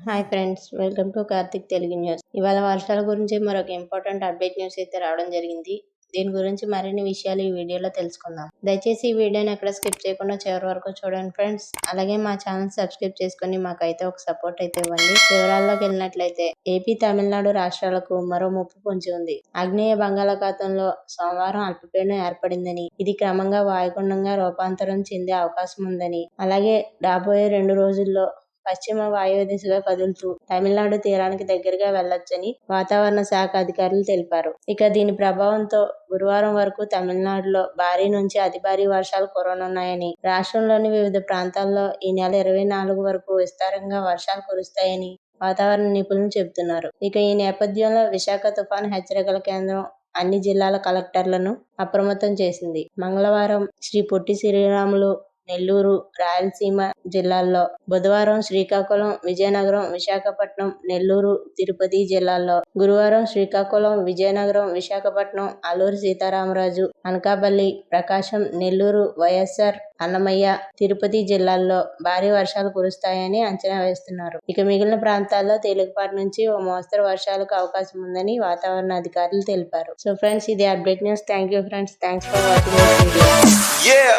Hi friends, welcome to Karthik Telugu news. ఇవాళ వర్షాల గురించి మరొక ఇంపార్టెంట్ అప్డేట్ న్యూస్ అయితే రావడం జరిగింది. దీని గురించి మరిన్ని విషయాలు ఈ వీడియోలో తెలుసుకుందాం. దయచేసి ఈ వీడియోని ఎక్కడ స్కిప్ చేయకుండా చివరి వరకు చూడండి ఫ్రెండ్స్. అలాగే మా ఛానల్ సబ్స్క్రైబ్ చేసుకుని మాకైతే ఒక సపోర్ట్ అయితే ఇవ్వండి. వివరాల్లోకి వెళ్ళినట్లయితే ఏపీ, తమిళనాడు రాష్ట్రాలకు మరో ముప్పు పొంచి ఉంది. ఆగ్నేయ బంగాళాఖాతంలో సోమవారం అల్పపీడనం ఏర్పడిందని, ఇది క్రమంగా వాయుగుండంగా రూపాంతరం చెందే అవకాశం ఉందని, అలాగే రాబోయే 2 రోజుల్లో పశ్చిమ వాయువ్య దిశగా కదులుతూ తమిళనాడు తీరానికి దగ్గరగా వెళ్లొచ్చని వాతావరణ శాఖ అధికారులు తెలిపారు. ఇక దీని ప్రభావంతో గురువారం వరకు తమిళనాడులో భారీ నుంచి అతి భారీ వర్షాలు కురవనున్నాయని, రాష్ట్రంలోని వివిధ ప్రాంతాల్లో ఈ నెల 24 వరకు విస్తారంగా వర్షాలు కురుస్తాయని వాతావరణ నిపుణులు చెబుతున్నారు. ఇక ఈ నేపథ్యంలో విశాఖ తుఫాను హెచ్చరికల కేంద్రం అన్ని జిల్లాల కలెక్టర్లను అప్రమత్తం చేసింది. మంగళవారం శ్రీ పొట్టి శ్రీరాములు, నెల్లూరు, రాయలసీమ జిల్లాల్లో, బుధవారం శ్రీకాకుళం, విజయనగరం, విశాఖపట్నం, నెల్లూరు, తిరుపతి జిల్లాల్లో, గురువారం శ్రీకాకుళం, విజయనగరం, విశాఖపట్నం, అల్లూరి సీతారామరాజు, అనకాపల్లి, ప్రకాశం, నెల్లూరు, వైఎస్ఆర్, అన్నమయ్య, తిరుపతి జిల్లాల్లో భారీ వర్షాలు కురుస్తాయని అంచనా వేస్తున్నారు. ఇక మిగిలిన ప్రాంతాల్లో తేలికపాటి నుంచి ఓ మోస్తరు వర్షాలకు అవకాశం ఉందని వాతావరణ అధికారులు తెలిపారు. సో ఫ్రెండ్స్, ఇది update news. Thank you friends. Thanks for watching this video.